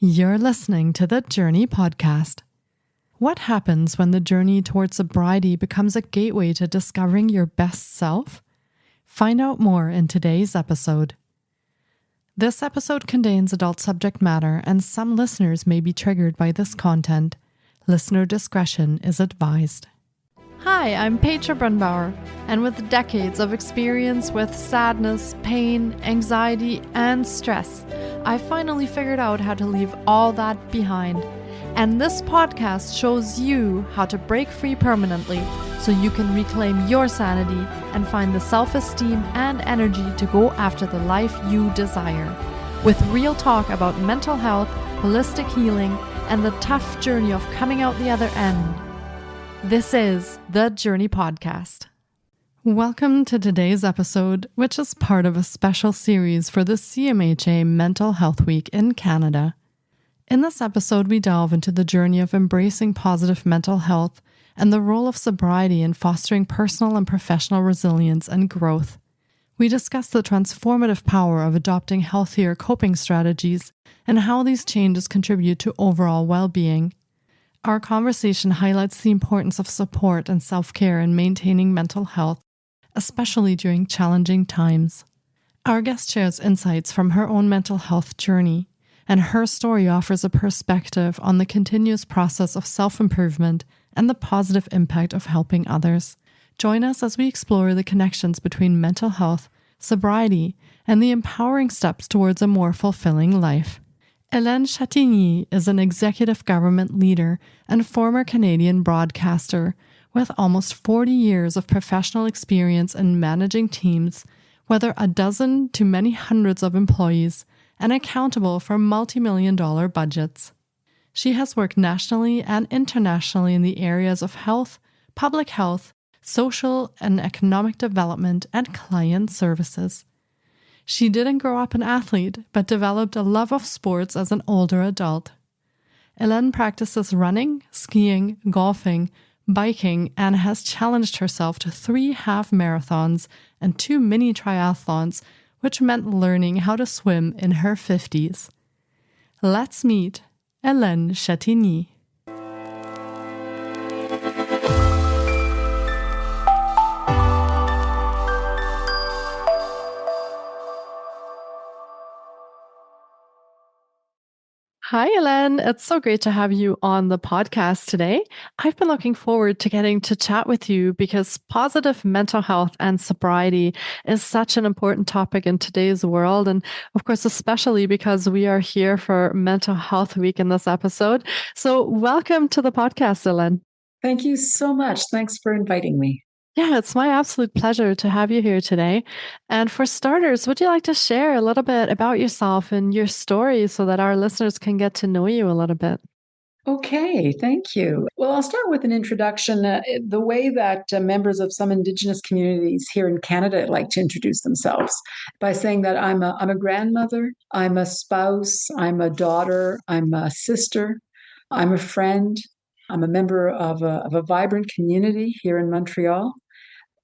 You're listening to the Journey podcast. What happens when the journey towards sobriety becomes a gateway to discovering your best self? Find out more in today's episode. This episode contains adult subject matter, and some listeners may be triggered by this content. Listener discretion is advised. Hi, I'm Petra Brunbauer, and with decades of experience with sadness, pain, anxiety, and stress, I finally figured out how to leave all that behind. And this podcast shows you how to break free permanently so you can reclaim your sanity and find the self-esteem and energy to go after the life you desire. With real talk about mental health, holistic healing, and the tough journey of coming out the other end. This is the Journey Podcast. Welcome to today's episode, which is part of a special series for the CMHA Mental Health Week in Canada. In this episode, we delve into the journey of embracing positive mental health and the role of sobriety in fostering personal and professional resilience and growth. We discuss the transformative power of adopting healthier coping strategies and how these changes contribute to overall well-being. Our conversation highlights the importance of support and self-care in maintaining mental health, especially during challenging times. Our guest shares insights from her own mental health journey, and her story offers a perspective on the continuous process of self-improvement and the positive impact of helping others. Join us as we explore the connections between mental health, sobriety, and the empowering steps towards a more fulfilling life. Élaine Chatigny is an executive government leader and former Canadian broadcaster with almost 40 years of professional experience in managing teams, whether a dozen to many hundreds of employees, and accountable for multi-million-dollar budgets. She has worked nationally and internationally in the areas of health, public health, social and economic development, and client services. She didn't grow up an athlete, but developed a love of sports as an older adult. Élaine practices running, skiing, golfing, biking, and has challenged herself to 3 half marathons and 2 mini triathlons, which meant learning how to swim in her 50s. Let's meet Élaine Chatigny. Hi, Élaine. It's so great to have you on the podcast today. I've been looking forward to getting to chat with you because positive mental health and sobriety is such an important topic in today's world. And of course, especially because we are here for Mental Health Week in this episode. So welcome to the podcast, Élaine. Thank you so much. Thanks for inviting me. Yeah, it's my absolute pleasure to have you here today. And for starters, would you like to share a little bit about yourself and your story so that our listeners can get to know you a little bit? Okay, thank you. Well, I'll start with an introduction. The way that members of some Indigenous communities here in Canada like to introduce themselves by saying that I'm a grandmother, I'm a spouse, I'm a daughter, I'm a sister, I'm a friend, I'm a member of a vibrant community here in Montreal.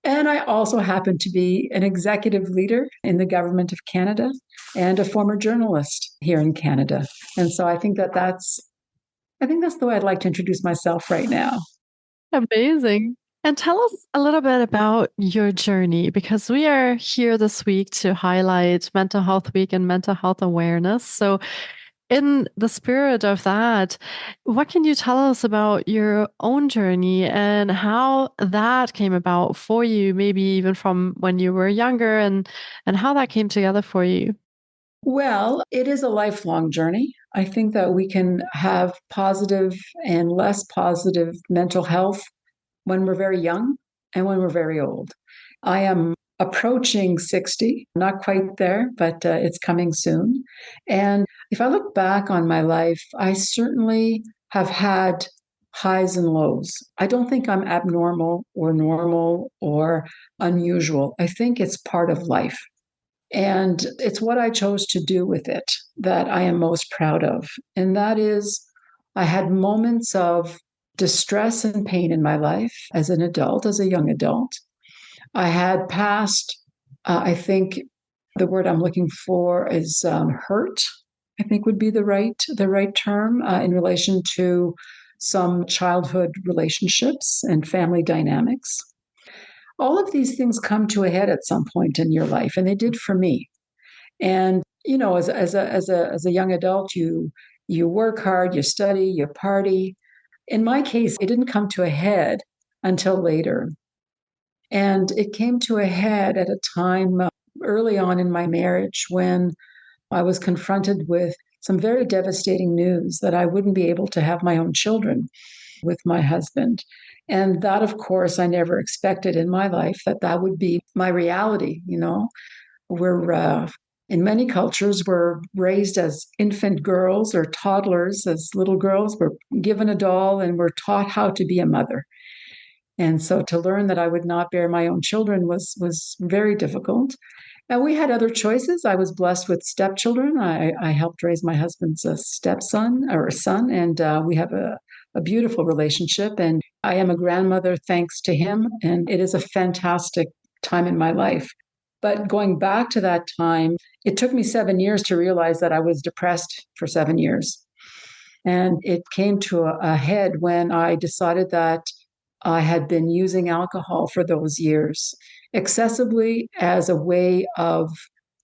And I also happen to be an executive leader in the government of Canada and a former journalist here in Canada. And so I think that's the way I'd like to introduce myself right now. Amazing. And tell us a little bit about your journey, because we are here this week to highlight Mental Health Week and mental health awareness. So in the spirit of that, what can you tell us about your own journey and how that came about for you, maybe even from when you were younger, and how that came together for you? Well, it is a lifelong journey. I think that we can have positive and less positive mental health when we're very young and when we're very old. I am approaching 60, not quite there, but it's coming soon. And if I look back on my life, I certainly have had highs and lows. I don't think I'm abnormal or normal or unusual. I think it's part of life. And it's what I chose to do with it that I am most proud of. And that is, I had moments of distress and pain in my life as an adult, as a young adult. I had passed, I think the word I'm looking for is hurt I think would be the right term in relation to some childhood relationships and family dynamics. All of these things come to a head at some point in your life, and they did for me. And as a young adult, you work hard, you study, you party. In my case, it didn't come to a head until later. And it came to a head at a time early on in my marriage when I was confronted with some very devastating news that I wouldn't be able to have my own children with my husband. And that, of course, I never expected in my life that would be my reality. We're in many cultures, we're raised as infant girls or toddlers, as little girls. We're given a doll and we're taught how to be a mother. And so to learn that I would not bear my own children was very difficult. And we had other choices. I was blessed with stepchildren. I helped raise my husband's stepson or son, and we have a beautiful relationship. And I am a grandmother thanks to him. And it is a fantastic time in my life. But going back to that time, it took me 7 years to realize that I was depressed for 7 years. And it came to a head when I decided that I had been using alcohol for those years excessively as a way of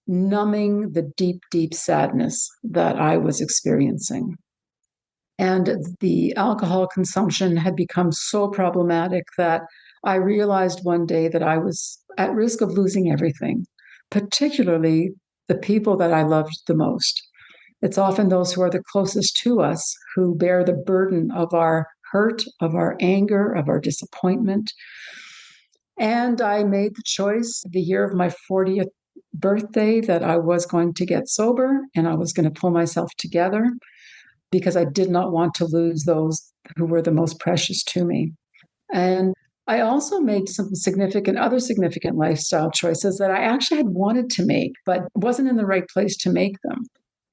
numbing the deep, deep sadness that I was experiencing. And the alcohol consumption had become so problematic that I realized one day that I was at risk of losing everything, particularly the people that I loved the most. It's often those who are the closest to us who bear the burden of our hurt, of our anger, of our disappointment. And I made the choice the year of my 40th birthday that I was going to get sober and I was going to pull myself together because I did not want to lose those who were the most precious to me. And I also made some other significant lifestyle choices that I actually had wanted to make, but wasn't in the right place to make them.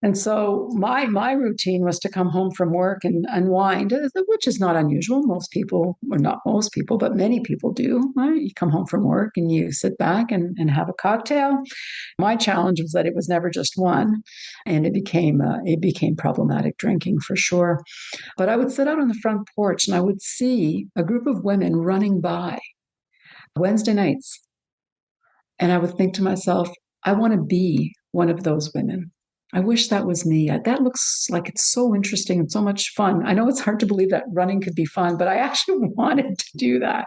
And so my routine was to come home from work and unwind, which is not unusual. Most people, or not most people, but many people do. Right? You come home from work and you sit back and have a cocktail. My challenge was that it was never just one, and it became problematic drinking for sure. But I would sit out on the front porch and I would see a group of women running by Wednesday nights. And I would think to myself, I want to be one of those women. I wish that was me. That looks like it's so interesting and so much fun. I know it's hard to believe that running could be fun, but I actually wanted to do that.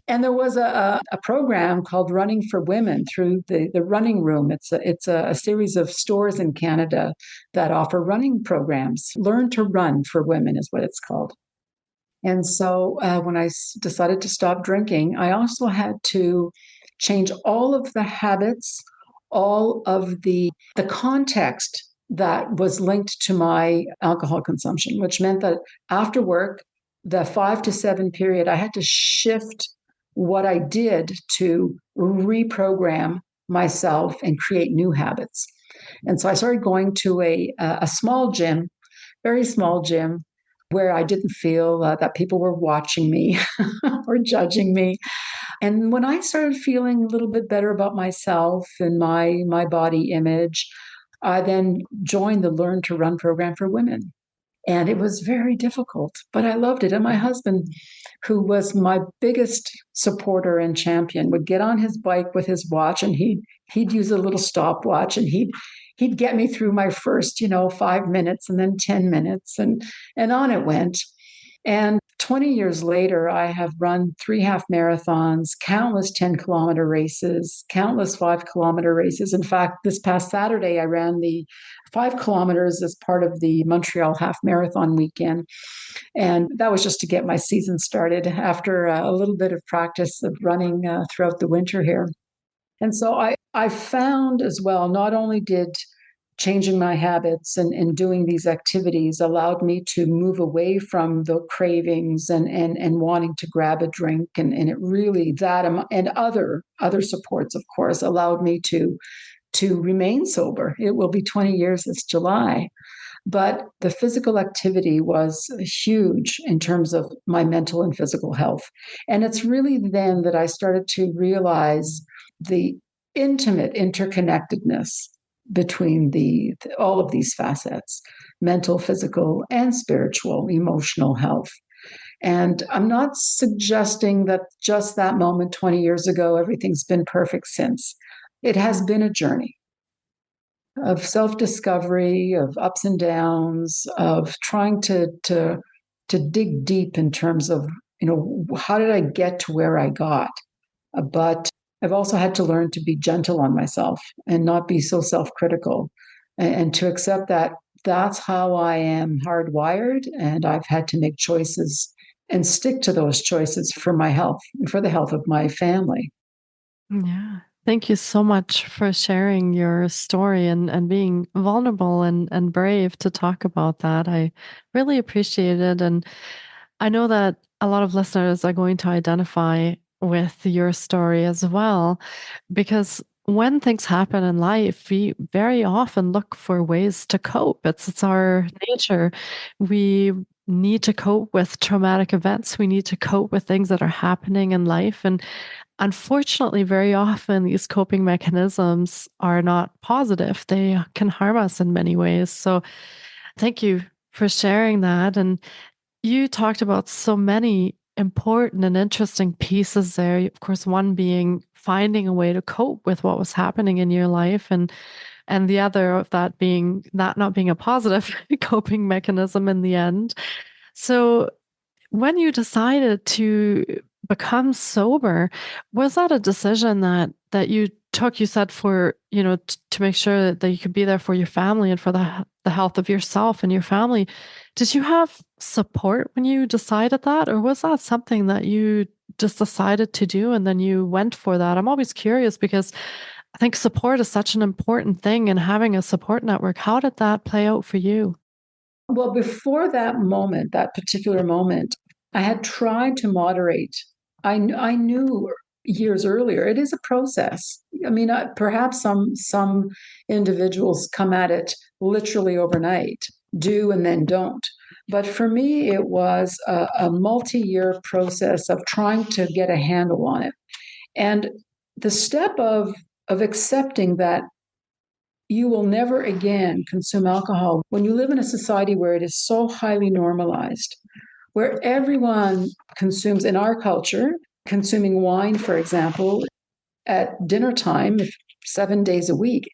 And there was a program called Running for Women through the Running Room. It's a series of stores in Canada that offer running programs. Learn to Run for Women is what it's called. And so when I decided to stop drinking, I also had to change all of the habits, all of the context that was linked to my alcohol consumption, which meant that after work, the 5 to 7 period, I had to shift what I did to reprogram myself and create new habits. And so I started going to a small gym, very small gym, where I didn't feel that people were watching me or judging me. And when I started feeling a little bit better about myself and my body image, I then joined the Learn to Run program for women. And it was very difficult, but I loved it. And my husband, who was my biggest supporter and champion, would get on his bike with his watch and he'd use a little stopwatch and he'd get me through my first, 5 minutes and then 10 minutes and on it went. And 20 years later, I have run 3 half marathons, countless 10-kilometer races, countless 5-kilometer races. In fact, this past Saturday, I ran the 5 kilometers as part of the Montreal half marathon weekend. And that was just to get my season started after a little bit of practice of running throughout the winter here. And so I found as well, not only did changing my habits and doing these activities allowed me to move away from the cravings and wanting to grab a drink. And it really, that and other supports, of course, allowed me to remain sober. It will be 20 years this July. But the physical activity was huge in terms of my mental and physical health. And it's really then that I started to realize the intimate interconnectedness between all of these facets: mental, physical, and spiritual, emotional health. And I'm not suggesting that just that moment 20 years ago, everything's been perfect since. It has been a journey of self-discovery, of ups and downs, of trying to dig deep in terms of, how did I get to where I got? But I've also had to learn to be gentle on myself and not be so self-critical, and to accept that that's how I am hardwired, and I've had to make choices and stick to those choices for my health and for the health of my family. Yeah. Thank you so much for sharing your story and being vulnerable and brave to talk about that. I really appreciate it. And I know that a lot of listeners are going to identify with your story as well, because when things happen in life, we very often look for ways to cope. It's our nature. We need to cope with traumatic events. We need to cope with things that are happening in life. And unfortunately, very often these coping mechanisms are not positive. They can harm us in many ways. So, thank you for sharing that. And you talked about so many important and interesting pieces there. Of course, one being finding a way to cope with what was happening in your life, and the other of that being that not being a positive coping mechanism in the end. So, when you decided to become sober, was that a decision that you took, you said, for, to make sure that you could be there for your family and for the health of yourself and your family? Did you have support when you decided that, or was that something that you just decided to do and then you went for that? I'm always curious because I think support is such an important thing, and having a support network. How did that play out for you? Well, before that moment, that particular moment, I had tried to moderate. I knew years earlier it is a process. I mean, perhaps some individuals come at it literally overnight, do and then don't. But for me, it was a multi-year process of trying to get a handle on it, and the step of accepting that you will never again consume alcohol when you live in a society where it is so highly normalized, where everyone consumes, in our culture, consuming wine, for example, at dinner time, 7 days a week,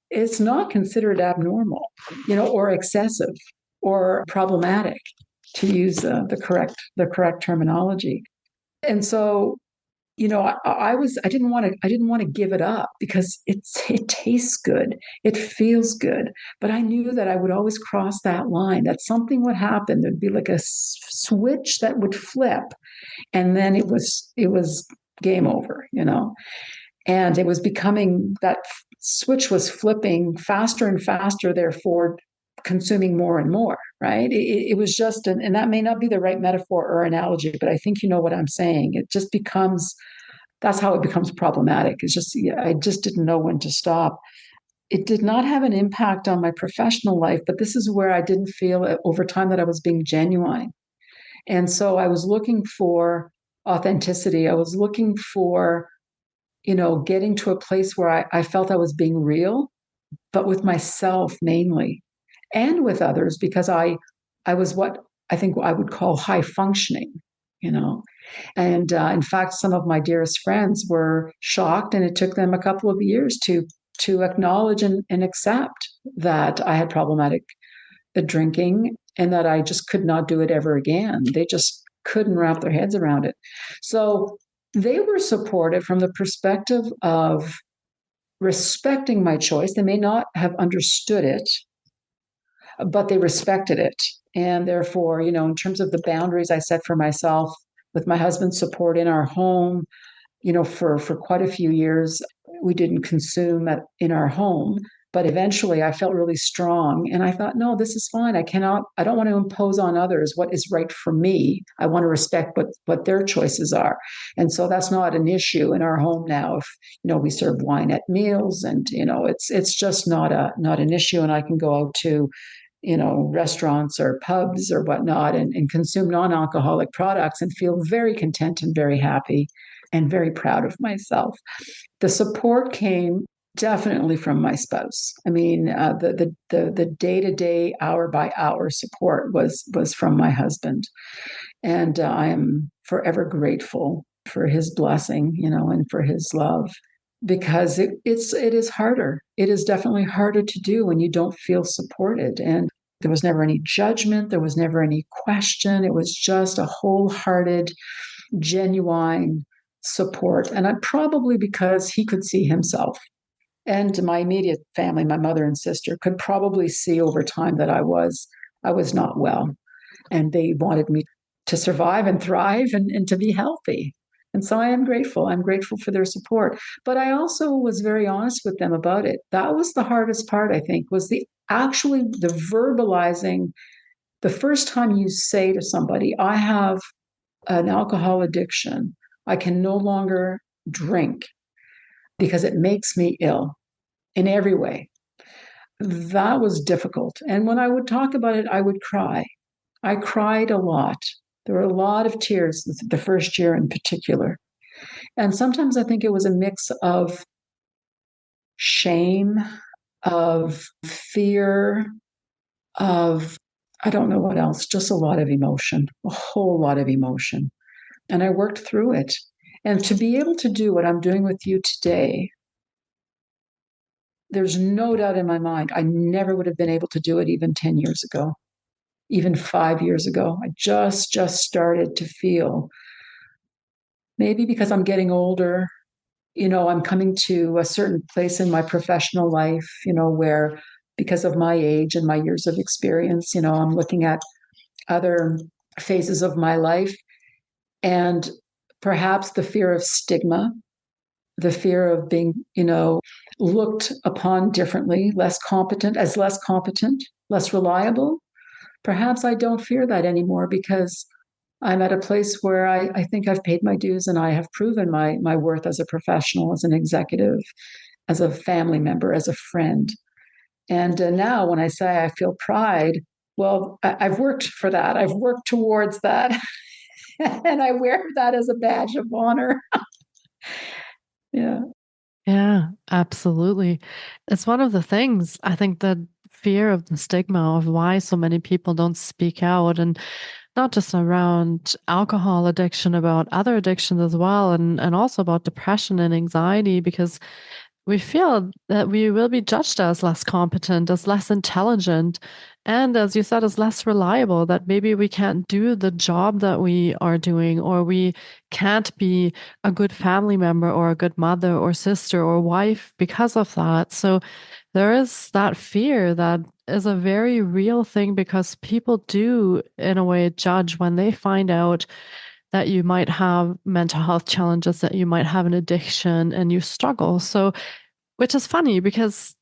it's not considered abnormal, or excessive or problematic, to use the correct terminology. And so, I didn't want to give it up because it tastes good, it feels good, but I knew that I would always cross that line, that something would happen. There'd be like a switch that would flip, and then it was game over. And it was becoming that switch was flipping faster and faster, therefore consuming more and more, right? It was just, and that may not be the right metaphor or analogy, but I think you know what I'm saying. It just becomes, that's how it becomes problematic. It's just, yeah, I just didn't know when to stop. It did not have an impact on my professional life, but this is where I didn't feel over time that I was being genuine. And so I was looking for authenticity. I was looking for, getting to a place where I felt I was being real, but with myself mainly, and with others, because I was what I think I would call high functioning, you know. And in fact, some of my dearest friends were shocked, and it took them a couple of years to acknowledge and accept that I had problematic drinking and that I just could not do it ever again. They just couldn't wrap their heads around it. So they were supportive from the perspective of respecting my choice. They may not have understood it, but they respected it. And therefore, in terms of the boundaries I set for myself with my husband's support in our home, for quite a few years, we didn't consume in our home. But eventually I felt really strong, and I thought, no, this is fine. I don't want to impose on others what is right for me. I want to respect what their choices are. And so that's not an issue in our home now. If, we serve wine at meals, and, it's just not an issue. And I can go out to, restaurants or pubs or whatnot, and consume non-alcoholic products and feel very content and very happy and very proud of myself. The support came Definitely from my spouse. I mean, the day-to-day, hour-by-hour support was from my husband, and I am forever grateful for his blessing, and for his love, because it is harder. It is definitely harder to do when you don't feel supported. And there was never any judgment. There was never any question. It was just a wholehearted, genuine support. And I probably because he could see himself. And my immediate family, my mother and sister, could probably see over time that I was not well. And they wanted me to survive and thrive and to be healthy. And so I am grateful. I'm grateful for their support. But I also was very honest with them about it. That was the hardest part, I think, was the verbalizing. The first time you say to somebody, I have an alcohol addiction, I can no longer drink because it makes me ill in every way. That was difficult. And when I would talk about it, I would cry. I cried a lot. There were a lot of tears the first year in particular. And sometimes I think it was a mix of shame, of fear, of I don't know what else, just a lot of emotion, a whole lot of emotion. And I worked through it. And to be able to do what I'm doing with you today, there's no doubt in my mind, I never would have been able to do it even 10 years ago, even 5 years ago. I just started to feel, maybe because I'm getting older, I'm coming to a certain place in my professional life, where because of my age and my years of experience, I'm looking at other phases of my life, and perhaps the fear of stigma, the fear of being, looked upon differently, less competent, less reliable. Perhaps I don't fear that anymore because I'm at a place where I think I've paid my dues and I have proven my worth as a professional, as an executive, as a family member, as a friend. And now when I say I feel pride, well, I've worked for that. I've worked towards that. And I wear that as a badge of honor. Yeah. Yeah, absolutely. It's one of the things I think that fear of the stigma of why so many people don't speak out, and not just around alcohol addiction, about other addictions as well, and also about depression and anxiety, because we feel that we will be judged as less competent, as less intelligent, and as you said, as less reliable, that maybe we can't do the job that we are doing, or we can't be a good family member or a good mother or sister or wife because of that. So there is that fear that is a very real thing, because people do, in a way, judge when they find out that you might have mental health challenges, that you might have an addiction and you struggle. So, which is funny because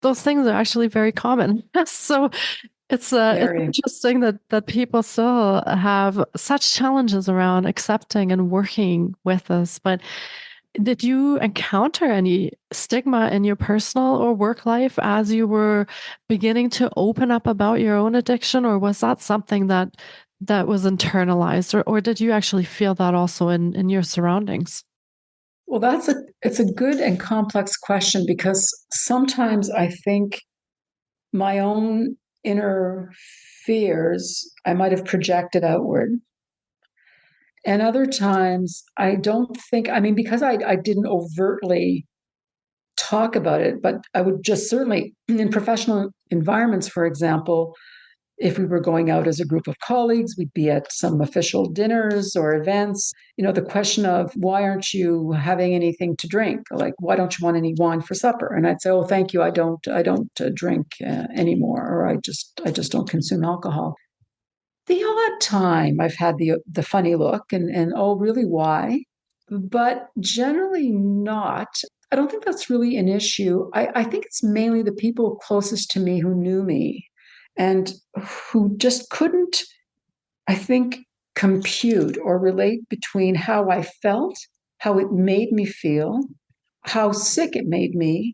those things are actually very common. So it's Very. interesting that people still have such challenges around accepting and working with us. But did you encounter any stigma in your personal or work life as you were beginning to open up about your own addiction, or was that something that was internalized, or did you actually feel that also in your surroundings? Well, it's a good and complex question because sometimes I think my own inner fears I might have projected outward. And other times I don't think, I mean, because I didn't overtly talk about it, but I would just certainly in professional environments, for example, if we were going out as a group of colleagues, we'd be at some official dinners or events. The question of why aren't you having anything to drink? Like, why don't you want any wine for supper? And I'd say, oh, thank you, I don't drink anymore, or I just don't consume alcohol. The odd time I've had the funny look and oh, really, why? But generally not. I don't think that's really an issue. I think it's mainly the people closest to me who knew me and who just couldn't, I think, compute or relate between how I felt, how it made me feel, how sick it made me,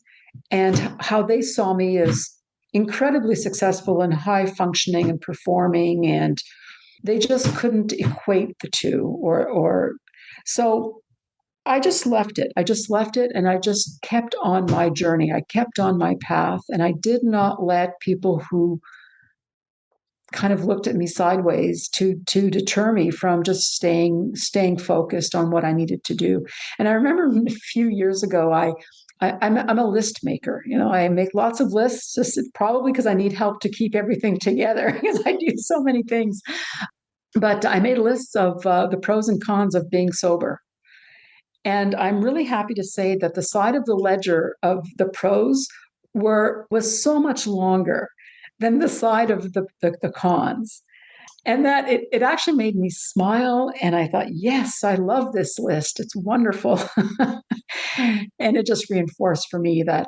and how they saw me as incredibly successful and high functioning and performing. And they just couldn't equate the two, or so I just left it. I just left it and I just kept on my journey. I kept on my path and I did not let people who kind of looked at me sideways to deter me from just staying focused on what I needed to do. And I remember a few years ago, I'm a list maker. I make lots of lists, just probably because I need help to keep everything together because I do so many things. But I made lists of the pros and cons of being sober. And I'm really happy to say that the side of the ledger of the pros was so much longer than the side of the cons. And that it actually made me smile. And I thought, yes, I love this list. It's wonderful. And it just reinforced for me that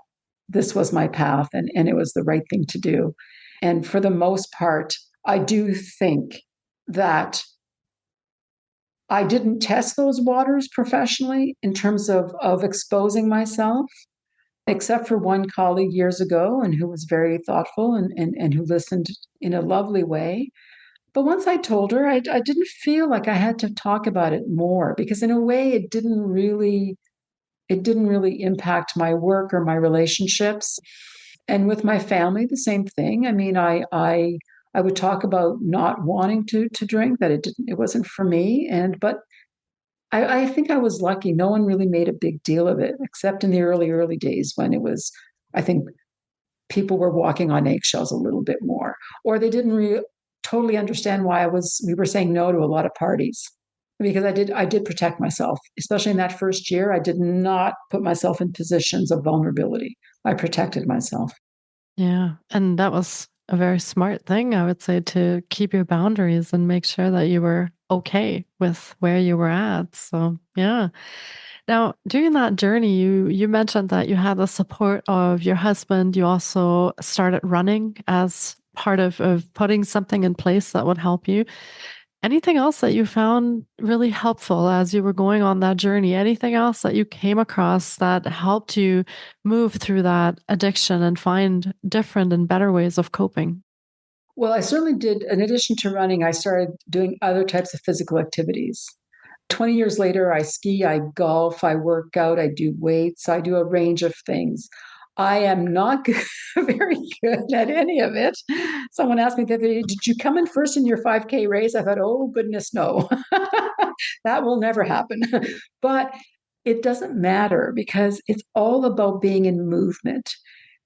this was my path and it was the right thing to do. And for the most part, I do think that I didn't test those waters professionally in terms of exposing myself, except for one colleague years ago and who was very thoughtful and who listened in a lovely way. But once I told her, I didn't feel like I had to talk about it more because in a way it didn't really impact my work or my relationships. And with my family, the same thing. I mean, I would talk about not wanting to drink, that it wasn't for me. But I think I was lucky. No one really made a big deal of it, except in the early days when it was, I think people were walking on eggshells a little bit more, or they didn't totally understand why we were saying no to a lot of parties because I did protect myself, especially in that first year. I did not put myself in positions of vulnerability. I protected myself. Yeah. And that was a very smart thing, I would say, to keep your boundaries and make sure that you were okay with where you were at. So, yeah. Now, during that journey, you mentioned that you had the support of your husband. You also started running as part of putting something in place that would help you. Anything else that you found really helpful as you were going on that journey? Anything else that you came across that helped you move through that addiction and find different and better ways of coping? Well, I certainly did. In addition to running, I started doing other types of physical activities. 20 years later, I ski, I golf, I work out, I do weights, I do a range of things. I am not very good at any of it. Someone asked me the other day, did you come in first in your 5K race? I thought, oh, goodness, no. That will never happen. But it doesn't matter because it's all about being in movement,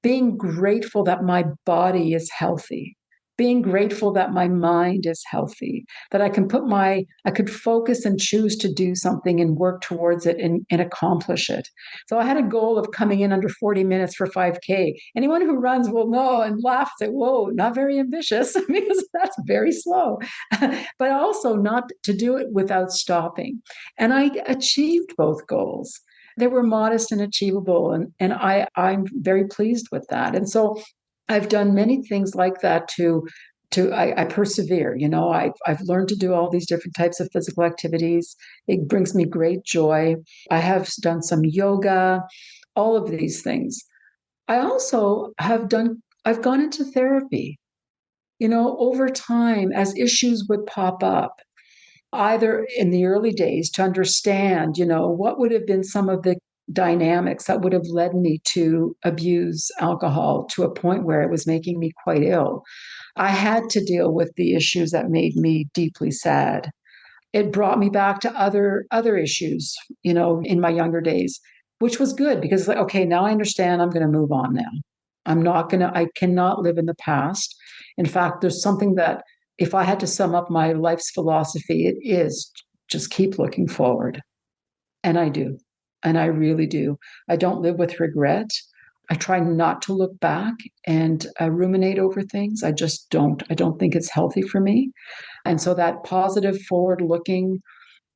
being grateful that my body is healthy, being grateful that my mind is healthy, that I could focus and choose to do something and work towards it and accomplish it. So I had a goal of coming in under 40 minutes for 5K. Anyone who runs will know and laugh, say, whoa, not very ambitious because that's very slow. But also not to do it without stopping. And I achieved both goals. They were modest and achievable. And I'm very pleased with that. And so I've done many things like that I persevere. I've learned to do all these different types of physical activities. It brings me great joy. I have done some yoga, all of these things. I also I've gone into therapy, over time as issues would pop up, either in the early days to understand, what would have been some of the dynamics that would have led me to abuse alcohol to a point where it was making me quite ill. I had to deal with the issues that made me deeply sad. It brought me back to other issues, in my younger days, which was good because like, okay, now I understand. I'm going to move on now. I cannot live in the past. In fact, there's something that if I had to sum up my life's philosophy, it is just keep looking forward. And I do. And I really do. I don't live with regret. I try not to look back and ruminate over things. I just don't. I don't think it's healthy for me. And so that positive, forward looking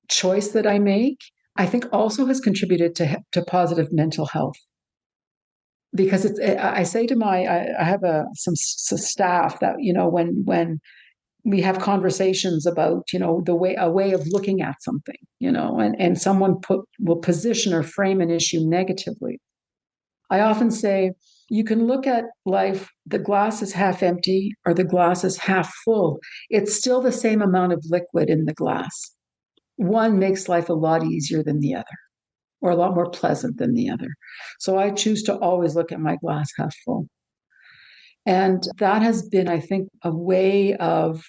choice that I make, I think also has contributed to positive mental health. Because I say to I have some staff that, when we have conversations about, a way of looking at something, and someone will position or frame an issue negatively. I often say, you can look at life, the glass is half empty or the glass is half full. It's still the same amount of liquid in the glass. One makes life a lot easier than the other. or a lot more pleasant than the other. So I choose to always look at my glass half full. And that has been, I think, a way of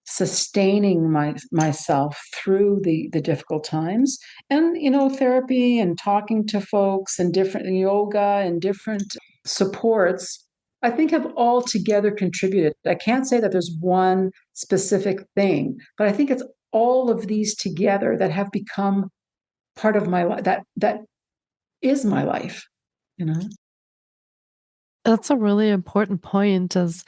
sustaining myself through the difficult times. And therapy and talking to folks and different yoga and different supports, I think, have all together contributed. I can't say that there's one specific thing, but I think it's all of these together that have become part of my life, that is my life, you know. That's a really important point, is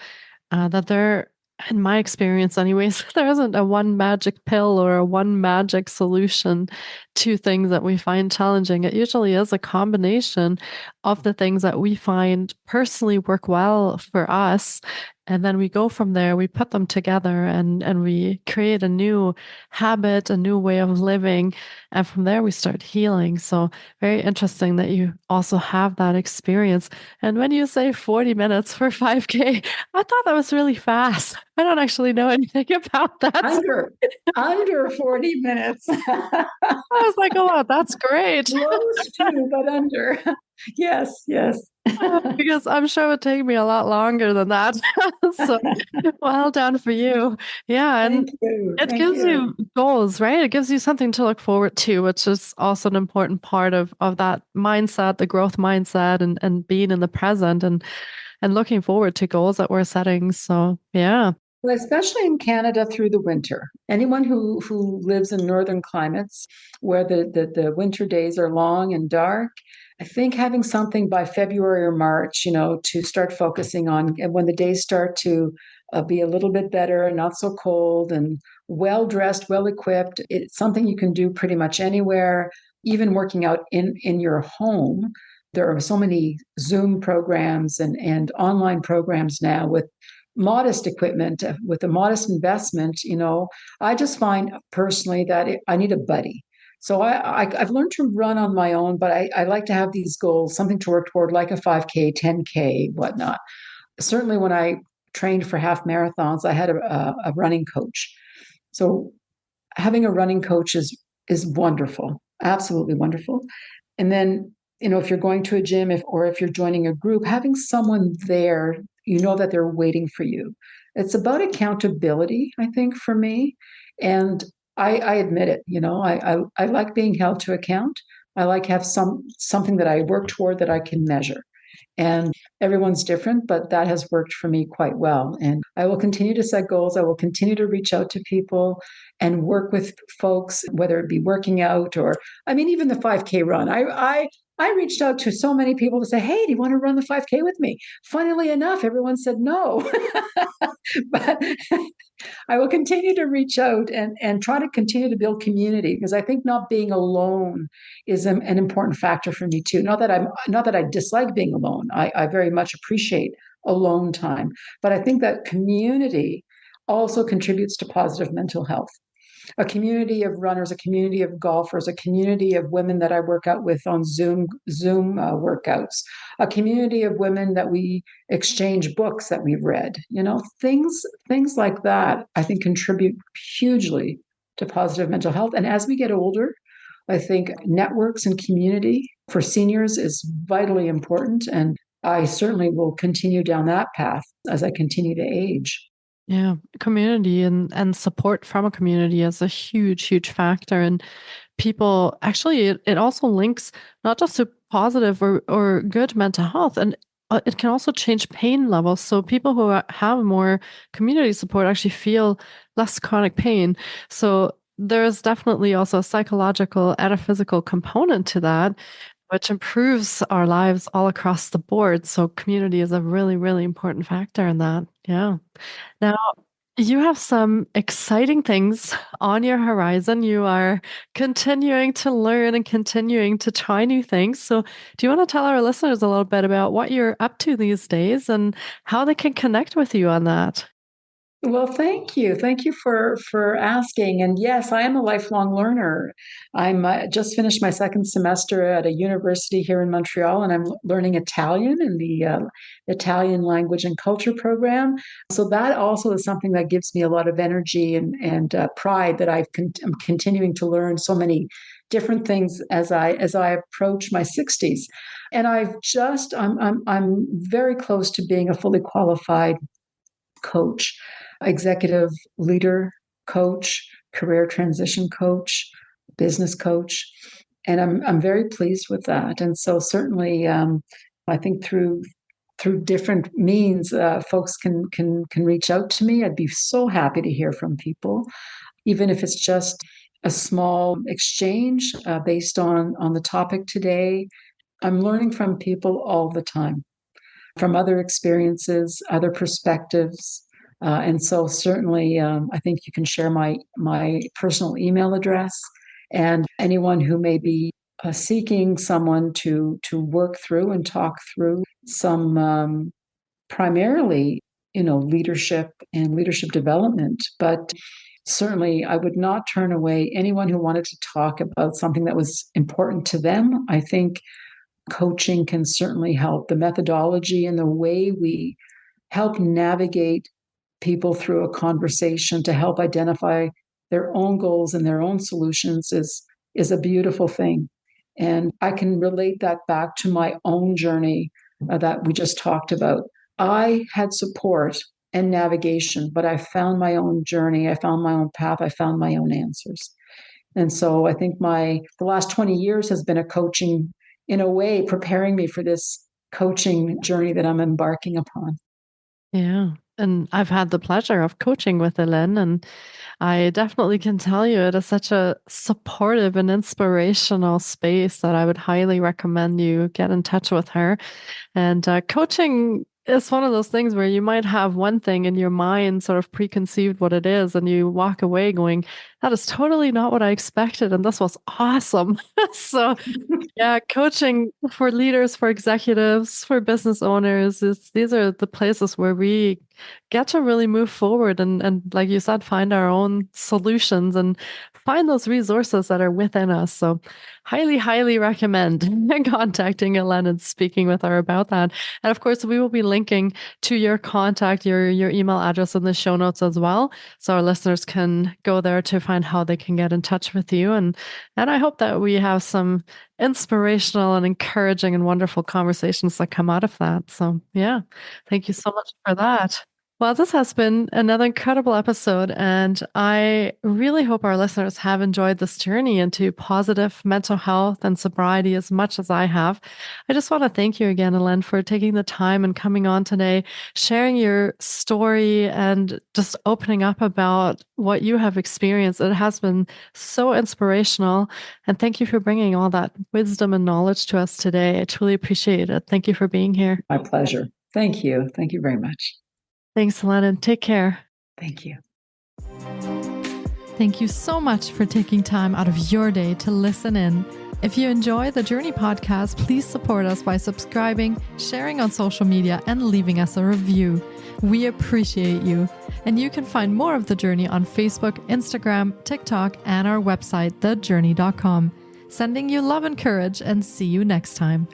that there, in my experience anyways, there isn't a one magic pill or a one magic solution to things that we find challenging. It usually is a combination of the things that we find personally work well for us. And then we go from there, we put them together, and we create a new habit, a new way of living. And from there, we start healing. So, very interesting that you also have that experience. And when you say 40 minutes for 5K, I thought that was really fast. I don't actually know anything about that. Under 40 minutes. I was like, oh, wow, that's great. Close to, but under. Yes. Because I'm sure it would take me a lot longer than that. So well done for you. Yeah. And Thank you. it gives you goals, right? It gives you something to look forward to, which is also an important part of that mindset, the growth mindset, and being in the present, and looking forward to goals that we're setting. So yeah. Well, especially in Canada through the winter. Anyone who lives in northern climates where the winter days are long and dark, I think having something by February or March, to start focusing on, and when the days start to be a little bit better and not so cold and well dressed, well equipped, it's something you can do pretty much anywhere, even working out in your home. There are so many Zoom programs and online programs now with modest equipment, with a modest investment. I just find personally that I need a buddy. So I've learned to run on my own, but I like to have these goals, something to work toward, like a 5K, 10K, whatnot. Certainly when I trained for half marathons, I had a running coach. So having a running coach is wonderful, absolutely wonderful. And then, if you're going to a gym, or if you're joining a group, having someone there, that they're waiting for you. It's about accountability, I think, for me. And I admit it, I like being held to account. I like have something that I work toward that I can measure. And everyone's different, but that has worked for me quite well. And I will continue to set goals. I will continue to reach out to people and work with folks, whether it be working out or, even the 5K run. I reached out to so many people to say, hey, do you want to run the 5K with me? Funnily enough, everyone said no. But I will continue to reach out and try to continue to build community, because I think not being alone is an important factor for me too. Not that I dislike being alone. I very much appreciate alone time, but I think that community also contributes to positive mental health. A community of runners, a community of golfers, a community of women that I work out with on Zoom workouts, a community of women that we exchange books that we've read. Things like that, I think, contribute hugely to positive mental health. And as we get older, I think networks and community for seniors is vitally important. And I certainly will continue down that path as I continue to age. Yeah, community and support from a community is a huge, huge factor. And people actually, it also links not just to positive or good mental health, and it can also change pain levels. So people who have more community support actually feel less chronic pain. So there's definitely also a psychological and a physical component to that, which improves our lives all across the board. So community is a really, really important factor in that. Yeah. Now, you have some exciting things on your horizon. You are continuing to learn and continuing to try new things. So, do you want to tell our listeners a little bit about what you're up to these days and how they can connect with you on that? Well, thank you. Thank you for asking. And yes, I am a lifelong learner. I'm just finished my second semester at a university here in Montreal, and I'm learning Italian in the Italian language and culture program. So that also is something that gives me a lot of energy and pride that I'm continuing to learn so many different things as I approach my 60s. And I'm very close to being a fully qualified coach, executive leader coach, career transition coach, business coach. And I'm very pleased with that. And so certainly, I think through different means, folks can reach out to me. I'd be so happy to hear from people, even if it's just a small exchange based on the topic today. I'm learning from people all the time, from other experiences, other perspectives. And so certainly, I think you can share my personal email address, and anyone who may be seeking someone to work through and talk through some primarily, leadership and leadership development. But certainly, I would not turn away anyone who wanted to talk about something that was important to them. I think coaching can certainly help. The methodology and the way we help navigate people through a conversation to help identify their own goals and their own solutions is a beautiful thing. And I can relate that back to my own journey that we just talked about. I had support and navigation, but I found my own journey. I found my own path. I found my own answers. And so I think the last 20 years has been a coaching, in a way, preparing me for this coaching journey that I'm embarking upon. Yeah. And I've had the pleasure of coaching with Élaine, and I definitely can tell you it is such a supportive and inspirational space that I would highly recommend you get in touch with her. And coaching is one of those things where you might have one thing in your mind sort of preconceived what it is, and you walk away going, that is totally not what I expected. And this was awesome. So, yeah, coaching for leaders, for executives, for business owners, these are the places where we get to really move forward and like you said, find our own solutions and find those resources that are within us. So highly, highly recommend contacting Élaine and speaking with her about that. And of course, we will be linking to your contact, your email address in the show notes as well. So our listeners can go there to find how they can get in touch with you. And I hope that we have some inspirational and encouraging and wonderful conversations that come out of that. So yeah, thank you so much for that. Well, this has been another incredible episode, and I really hope our listeners have enjoyed this journey into positive mental health and sobriety as much as I have. I just want to thank you again, Élaine, for taking the time and coming on today, sharing your story and just opening up about what you have experienced. It has been so inspirational, and thank you for bringing all that wisdom and knowledge to us today. I truly appreciate it. Thank you for being here. My pleasure. Thank you. Thank you very much. Thanks, Élaine. Take care. Thank you. Thank you so much for taking time out of your day to listen in. If you enjoy the Journey podcast, please support us by subscribing, sharing on social media, and leaving us a review. We appreciate you. And you can find more of The Journey on Facebook, Instagram, TikTok, and our website, thejourney.com. Sending you love and courage, and see you next time.